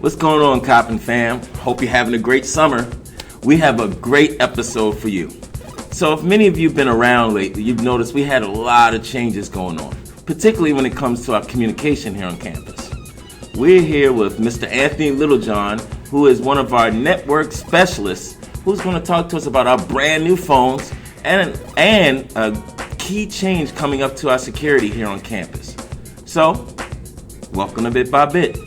What's going on, Coppin fam? Hope you're having a great summer. We have a great episode for you. So if many of you have been around lately, you've noticed we had a lot of changes going on, particularly when it comes to our communication here on campus. We're here with Mr. Anthony LittleJohn, who is one of our network specialists, who's going to talk to us about our brand new phones and a key change coming up to our security here on campus. So, welcome to Bit by Bit.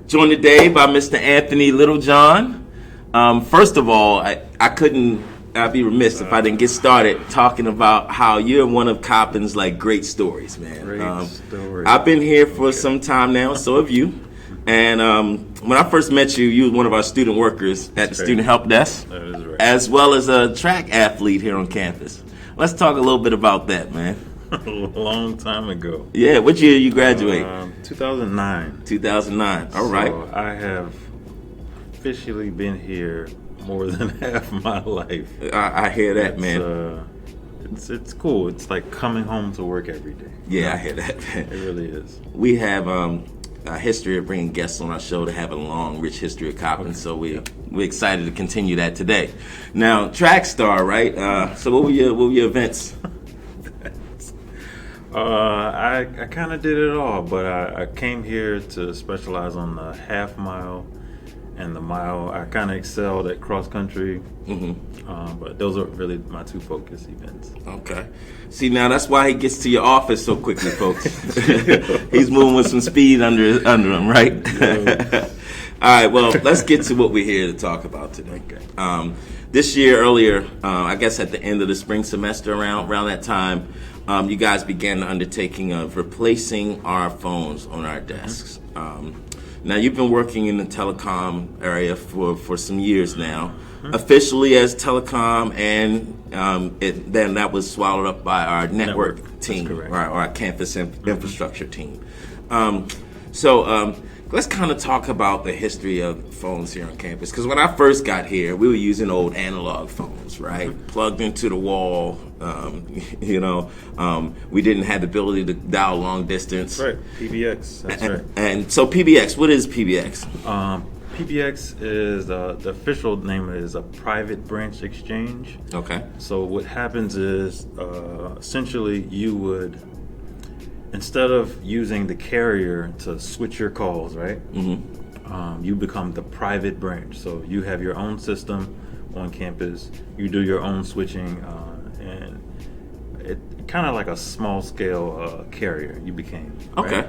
Joined today by Mr. Anthony LittleJohn. First of all, I'd be remiss if I didn't get started talking about how you're one of Coppin's great stories, man. Great story. I've been here for some time now, so have you. And when I first met you, you were one of our student workers at the student help desk, That is right. as well as a track athlete here on campus. Let's talk a little bit about that, man. A long time ago. Yeah, what year you graduate? 2009. 2009. All right. So I have officially been here more than half my life. I hear that, man. It's cool. It's like coming home to work every day. Yeah, I hear that, man. It really is. We have a history of bringing guests on our show to have a long, rich history of Coppin, so we're excited to continue that today. Now, track star, right? So what were your events? I kind of did it all, but I came here to specialize on the half mile and the mile. I kind of excelled at cross country, but those are really my two focus events. Okay. See, now that's why he gets to your office so quickly, folks. He's moving with some speed under him, right? Yeah. All right, well, let's get to what we're here to talk about today. Okay. This year, earlier, I guess at the end of the spring semester, around that time, you guys began the undertaking of replacing our phones on our desks. Now, you've been working in the telecom area for some years now, officially as telecom, and then that was swallowed up by our network team, or our campus infrastructure team. So let's kind of talk about the history of phones here on campus. Because when I first got here, we were using old analog phones, right? Plugged into the wall. We didn't have the ability to dial long distance. Right, PBX. That's right. And so PBX, what is PBX? PBX is the official name is a private branch exchange. Okay. So what happens is essentially you would, instead of using the carrier to switch your calls, right? You become the private branch. So you have your own system on campus. You do your own switching, and it kind of like a small scale carrier you became. Okay.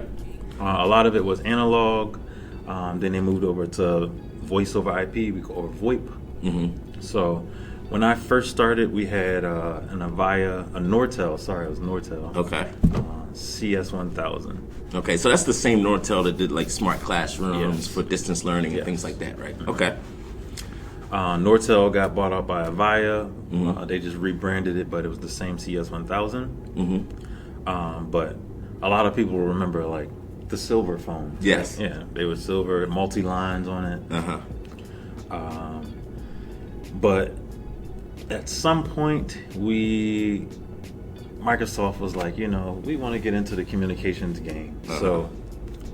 Right? A lot of it was analog. Then they moved over to voice over IP or VoIP. So when I first started, we had a Nortel. Sorry, it was Nortel. Okay. CS1000. Okay, so that's the same Nortel that did smart classrooms for distance learning and things like that, right? Okay. Nortel got bought out by Avaya. They just rebranded it, but it was the same CS1000. But a lot of people remember the silver phone. Yes. Yeah, they were silver, multi-lines on it. But at some point, Microsoft was like, we want to get into the communications game. So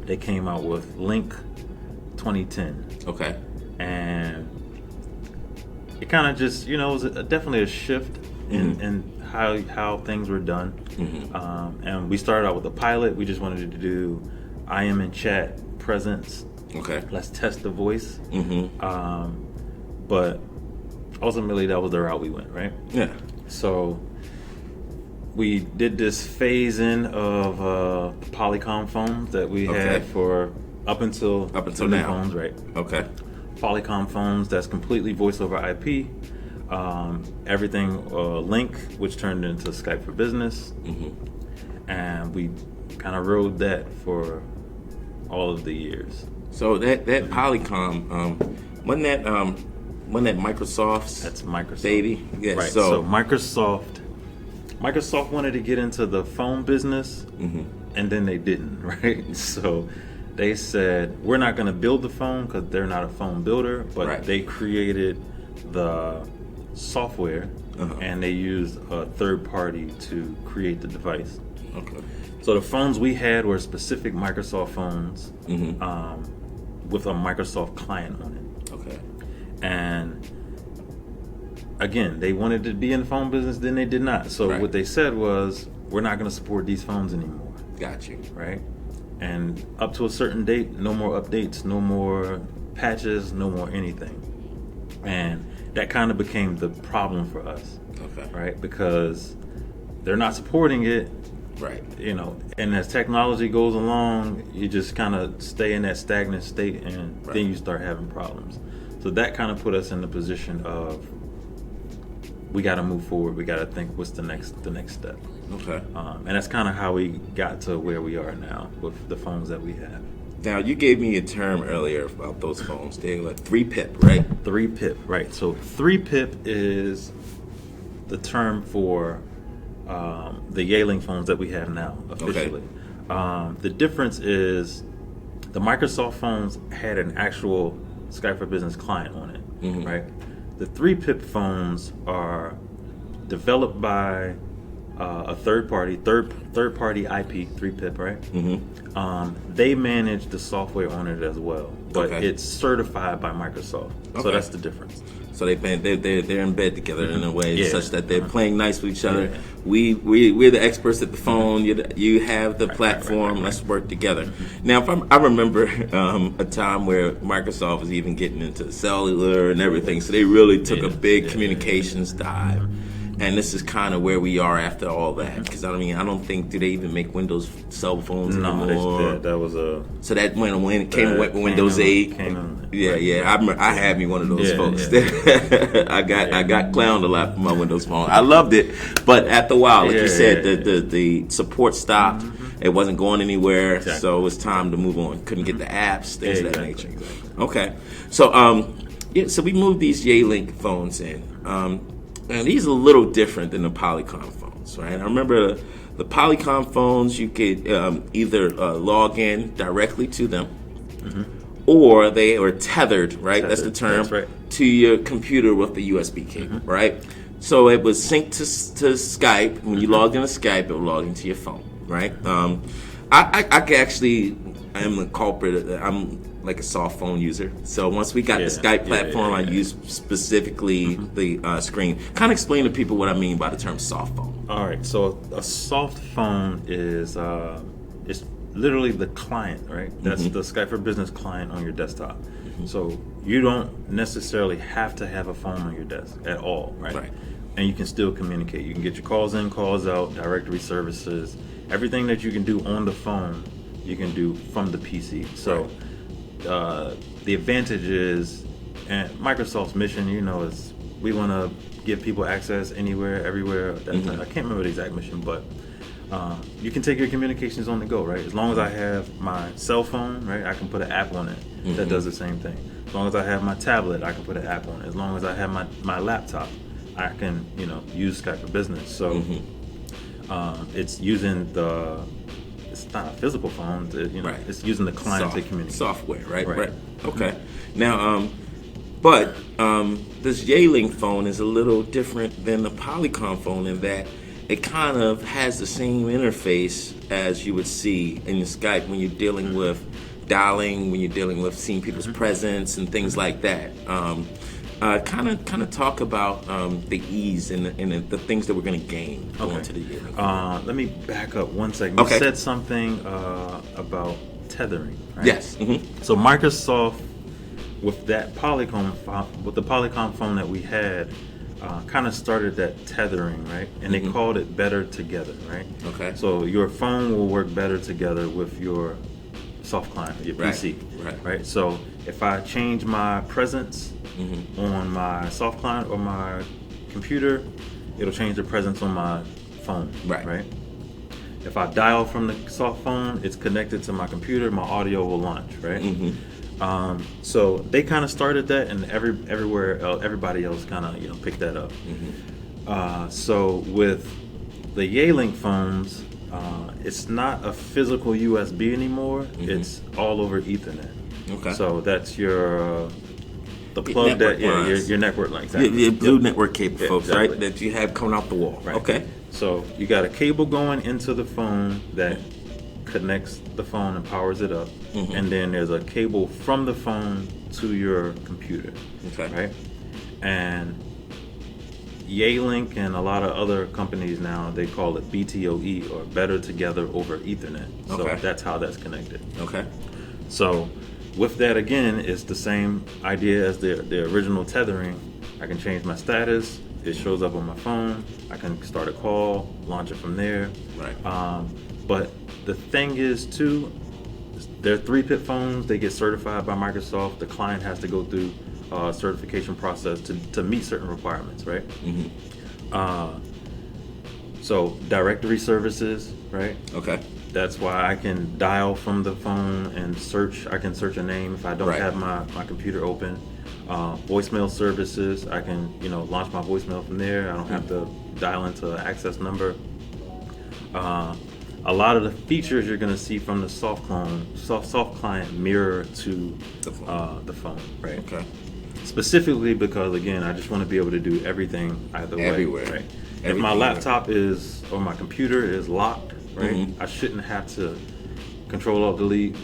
they came out with Link 2010. Okay. And it kind of just, it was definitely a shift in how things were done. And we started out with a pilot. We just wanted to do I am in chat presence. Okay. Let's test the voice. But ultimately that was the route we went, right? Yeah. So we did this phase in of Polycom phones that we had for up until now. new phones, right? Okay. Polycom phones that's completely voice over IP. Everything Link, which turned into Skype for Business, and we kind of rode that for all of the years. So that Polycom, wasn't that Microsoft's? That's Microsoft, baby. Yeah. Right. So Microsoft wanted to get into the phone business, and then they didn't. Right. So they said, we're not going to build the phone because they're not a phone builder, but they created the software, and they used a third party to create the device. Okay. So the phones we had were specific Microsoft phones with a Microsoft client on it. Okay. And again, they wanted to be in the phone business, then they did not. So what they said was, we're not going to support these phones anymore. Got you. Right? And up to a certain date, no more updates, no more patches, no more anything. And that kind of became the problem for us. Okay. Right? Because they're not supporting it. Right. You know, and as technology goes along, you just kind of stay in that stagnant state, and then you start having problems. So that kind of put us in the position of, we got to move forward. We got to think, what's the next step. Okay. And that's kind of how we got to where we are now with the phones that we have. Now, you gave me a term earlier about those phones. They're like 3-pip, right? 3-pip, right. So 3-pip is the term for the Yealink phones that we have now, officially. Okay. The difference is the Microsoft phones had an actual Skype for Business client on it, right? The 3-pip phones are developed by a third party IP, 3-pip, right? They manage the software on it as well, but it's certified by Microsoft. So that's the difference. So they're in bed together in a way such that they're playing nice with each other. Yeah. We're the experts at the phone. You have the platform. Let's work together. Now, I remember a time where Microsoft was even getting into cellular and everything. So they really took a big communications dive. And this is kind of where we are after all that. Because I don't think, do they even make Windows cell phones anymore? That was a... So that came with Windows 8. I had me one of those folks. I got clowned a lot for my Windows phone. I loved it, but after a while, like you said, the support stopped. It wasn't going anywhere, so it was time to move on. Couldn't get the apps, things of that nature. Okay, so so we moved these Yealink phones in. And these are a little different than the Polycom phones, right? I remember the Polycom phones, you could either log in directly to them, or they were tethered, right? That's the term, to your computer with the USB cable, right? So it was synced to Skype. When you logged into Skype, it would log into your phone, right? I actually am a culprit. I'm like a soft phone user. So once we got the Skype platform, I used specifically the screen. Kind of explain to people what I mean by the term soft phone. All right. So a soft phone is it's literally the client, right? That's the Skype for Business client on your desktop. So you don't necessarily have to have a phone on your desk at all, right? And you can still communicate. You can get your calls in, calls out, directory services. Everything that you can do on the phone, you can do from the PC. So the advantage is, and Microsoft's mission, is we want to give people access anywhere, everywhere. I can't remember the exact mission, but you can take your communications on the go, right? As long as I have my cell phone, right, I can put an app on it that does the same thing. As long as I have my tablet, I can put an app on it. As long as I have my laptop, I can use Skype for Business. So it's using it's not a physical phone. It's using the client to communicate. Software, right? Okay. Now, but this Yealink phone is a little different than the Polycom phone in that it kind of has the same interface as you would see in the Skype when you're dealing with dialing, when you're dealing with seeing people's presence and things like that. Kind of talk about the ease and the things that we're going to gain going to the Yealink. Let me back up 1 second. You said something about tethering, right? Yes. So Microsoft with that with the Polycom phone that we had, kind of started that tethering, right? And they called it Better Together, right? Okay. So your phone will work better together with your soft client, your PC, right? So if I change my presence on my soft client or my computer, it'll change the presence on my phone, right? If I dial from the soft phone, it's connected to my computer, my audio will launch, right? So they kind of started that, and everybody else kind of picked that up. So with the Yealink phones, it's not a physical USB anymore. It's all over Ethernet. Okay. So that's the plug that your network link. Exactly. Your blue network cable, folks, right? That you have coming off the wall. Right. Okay. So you got a cable going into the phone that connects the phone and powers it up, and then there's a cable from the phone to your computer. Okay. Right. And Yealink and a lot of other companies now, they call it BTOE, or Better Together over Ethernet. So that's how that's connected. Okay. So with that, again, it's the same idea as the original tethering. I can change my status. It shows up on my phone. I can start a call, launch it from there. Right. But the thing is, too, they're 3-pit phones. They get certified by Microsoft. The client has to go through a certification process to meet certain requirements, right? So directory services, right? Okay. That's why I can dial from the phone and search. I can search a name if I don't have my computer open. Voicemail services, I can launch my voicemail from there. I don't have to dial into an access number. A lot of the features you're going to see from the soft client mirror to the phone, right? Okay. Specifically because, again, I just want to be able to do everything either way. Right? If my laptop or my computer is locked, right, I shouldn't have to Control-Alt-Delete,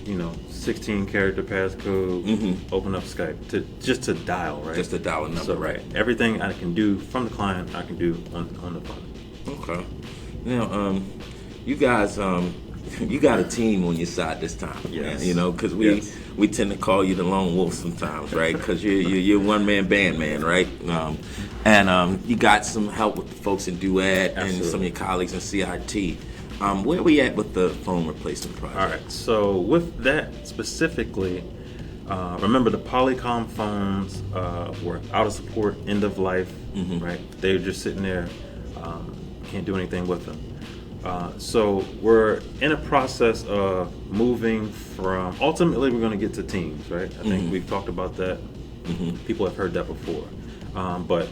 16-character passcode, open up Skype just to dial, right? Just to dial a number, so, right? Everything I can do from the client, I can do on the phone. Okay. Now, you guys, you got a team on your side this time, yes. Man, because we tend to call you the lone wolf sometimes, right? Because you're one-man band, man, right? And you got some help with the folks in Duet and some of your colleagues in CIT. Where are we at with the phone replacement project? All right, so with that specifically, remember the Polycom phones were out of support, end of life, right? They were just sitting there, can't do anything with them. So we're in a process of moving from, ultimately we're going to get to Teams, right? I think we've talked about that. People have heard that before. But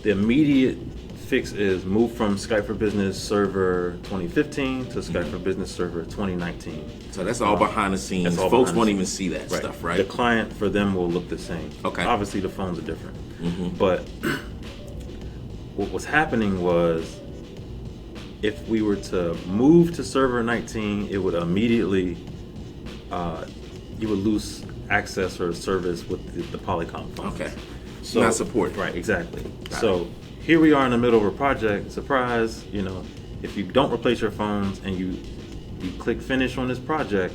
the immediate fix is move from Skype for Business Server 2015 to Skype for Business Server 2019. So that's all behind the scenes. Folks won't even see that stuff, right? The client for them will look the same. Okay. Obviously the phones are different. But what was happening was, if we were to move to Server 19, it would immediately, you would lose access or service with the Polycom phones. Okay. So, not support. Right, exactly. So here we are in the middle of a project. Surprise, if you don't replace your phones and you click finish on this project,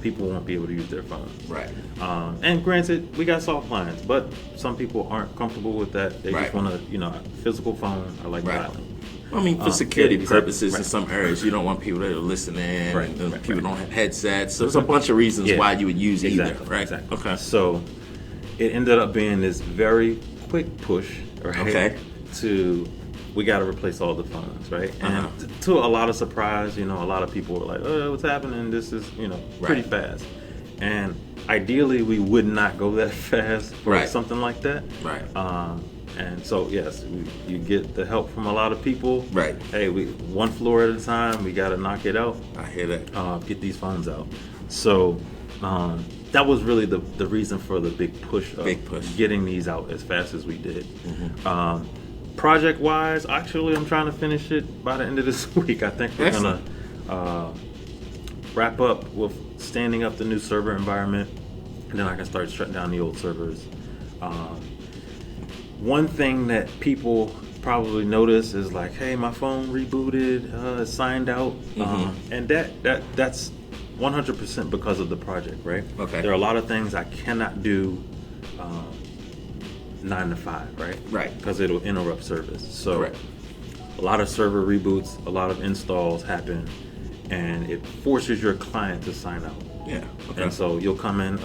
people won't be able to use their phones. Right. And granted, we got soft clients, but some people aren't comfortable with that. They just want a physical phone. I like dialing. I mean, for security purposes, in some areas, you don't want people that are listening, and people don't have headsets. So there's a bunch of reasons why you would use either, right? Exactly. Okay. So it ended up being this very quick push, right? Okay. We got to replace all the phones, right? And to a lot of surprise, a lot of people were like, "Oh, what's happening? This is, pretty fast." And ideally, we would not go that fast for something like that, right? And so, yes, you get the help from a lot of people. Right. Hey, one floor at a time. We got to knock it out. I hear that. Get these phones out. So that was really the reason for the big push of getting these out as fast as we did. Project-wise, actually, I'm trying to finish it by the end of this week. I think we're going to wrap up with standing up the new server environment, and then I can start shutting down the old servers. One thing that people probably notice is like, hey, my phone rebooted, signed out, and that's 100% because of the project, right? Okay. There are a lot of things I cannot do 9 to 5, right? Right. Because it'll interrupt service. So Correct. a lot of server reboots, a lot of installs happen, and it forces your client to sign out. Yeah. Okay. And so you'll come in,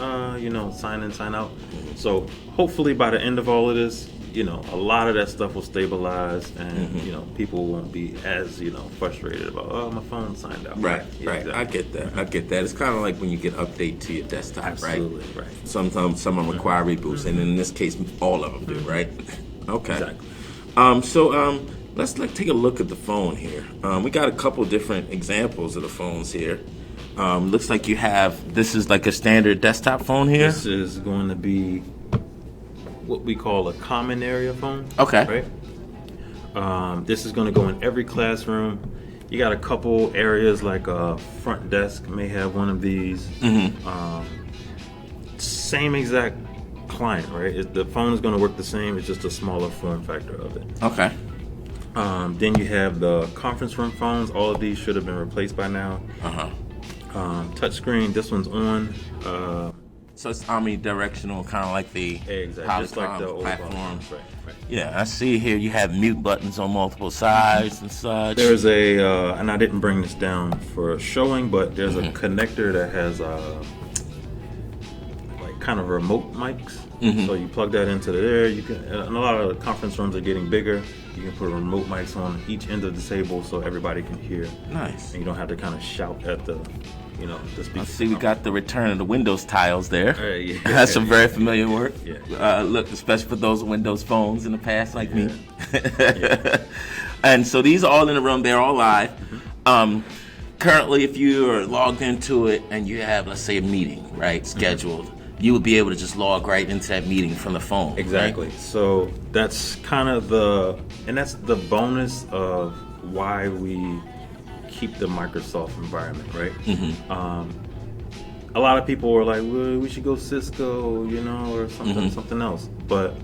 sign in, sign out. So hopefully by the end of all of this, a lot of that stuff will stabilize, and people won't be as frustrated about my phone signed out. Right, Yeah, right. exactly. I get that. I get that. It's kind of like when you get update to your desktop, Absolutely, right? right. Sometimes some of them require reboots, and in this case, all of them do, right? Okay. Exactly. So let's take a look at the phone here. We got a couple different examples of the phones here. Looks like this is like a standard desktop phone here. This is going to be what we call a common area phone. Okay. Right. This is going to go in every classroom. You got a couple areas like a front desk may have one of these. Same exact client, right? The phone is going to work the same. It's just a smaller form factor of it. Okay. Then you have the conference room phones. All of these should have been replaced by now. Touchscreen. This one's on. So it's omnidirectional, kind of like the Exactly, just like the old platform. Right. Yeah, I see here you have mute buttons on multiple sides and such. There's and I didn't bring this down for showing, but there's a connector that has like kind of remote mics. So you plug that into there. You can, and a lot of the conference rooms are getting bigger. You can put remote mics on each end of the table so everybody can hear. Nice. And you don't have to kind of shout at the speaker. I see we got the return of the Windows tiles there. Yeah. That's some very familiar work. Yeah. Look, especially for those Windows phones in the past like me. Yeah. And so these are all in the room. They're all live. Currently, if you are logged into it and you have, let's say, a meeting, right, scheduled, you would be able to just log right into that meeting from the phone. Exactly. Right? So that's kind of that's the bonus of why we keep the Microsoft environment, right? A lot of people were like, well, we should go Cisco, or something else. But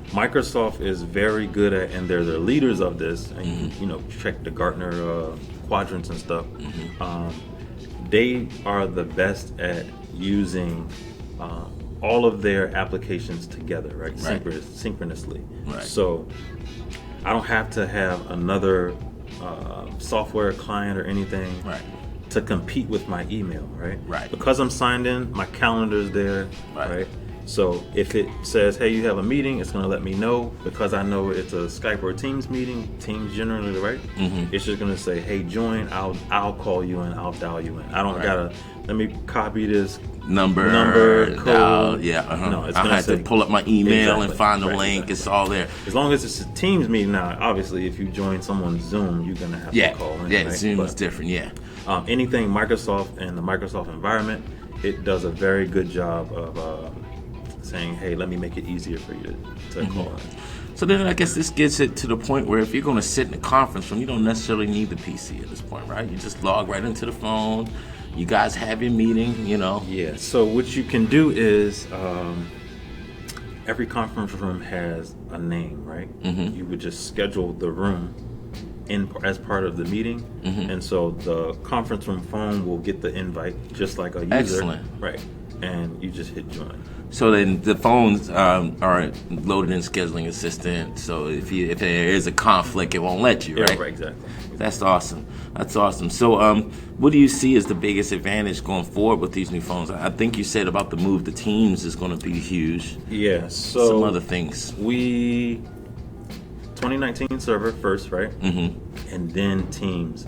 Microsoft is very good at, and they're the leaders of this, and you check the Gartner quadrants and stuff. They are the best at using all of their applications together, right? Synchronously. Right. So I don't have to have another software client or anything to compete with my email, right? Right. Because I'm signed in, my calendar's there, right? So if it says, hey, you have a meeting, it's going to let me know. Because I know it's a Skype or a Teams meeting, Teams generally, right? It's just going to say, hey, join, I'll call you and I'll dial you in. I don't gotta, let me copy this number code. Dial, No, it's I gonna had say, to pull up my email and find the link. Exactly. It's all there. As long as it's a Teams meeting now, obviously, if you join someone's Zoom, you're going to have to call in. Yeah, right? Zoom is different, Anything Microsoft and the Microsoft environment, it does a very good job of saying, hey, let me make it easier for you to call in. So then I guess this gets it to the point where if you're going to sit in a conference room, you don't necessarily need the PC at this point, right? You just log right into the phone. You guys have your meeting, Yeah, so what you can do is every conference room has a name, right? You would just schedule the room as part of the meeting, and so the conference room phone will get the invite just like a user. Excellent. Right, and you just hit join. So then the phones are loaded in scheduling assistant. So if there is a conflict, it won't let you, right? Yeah, right, exactly. That's awesome. That's awesome. So what do you see as the biggest advantage going forward with these new phones? I think you said about the move to Teams is going to be huge. Yeah, so some other things. 2019 server first, right? And then Teams.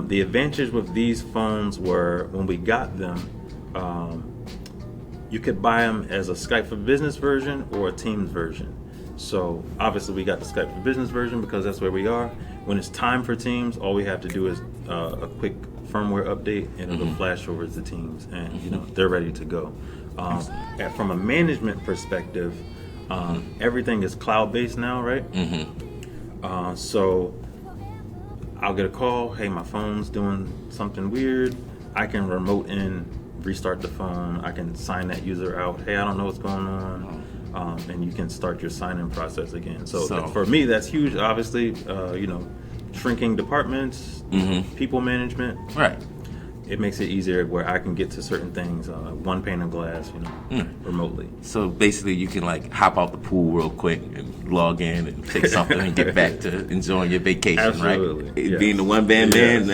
The advantage with these phones were when we got them, you could buy them as a Skype for Business version or a Teams version. So obviously we got the Skype for Business version because that's where we are. When it's time for Teams, all we have to do is a quick firmware update and it'll flash over to Teams, and they're ready to go. And from a management perspective, everything is cloud-based now, right? So I'll get a call, hey, my phone's doing something weird. I can remote in, restart the phone. I can sign that user out. Hey, I don't know what's going on. And you can start your sign-in process again. So for me, that's huge. Obviously, shrinking departments, people management. Right. it makes it easier where I can get to certain things, one pane of glass, remotely. So basically, you can like hop out the pool real quick and log in and take something and get back to enjoying your vacation, Absolutely. right? Yes. Being the one band band,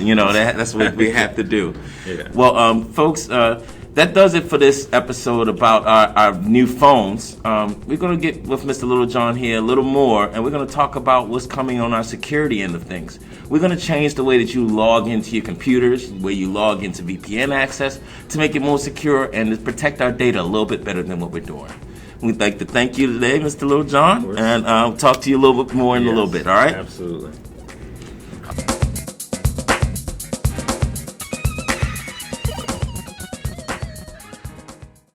that's what we have to do. Yeah. Well, folks, that does it for this episode about our new phones. We're going to get with Mr. LittleJohn here a little more, and we're going to talk about what's coming on our security end of things. We're going to change the way that you log into your computers, where you log into VPN access, to make it more secure and to protect our data a little bit better than what we're doing. We'd like to thank you today, Mr. LittleJohn, and talk to you a little bit more in a little bit, all right? Absolutely.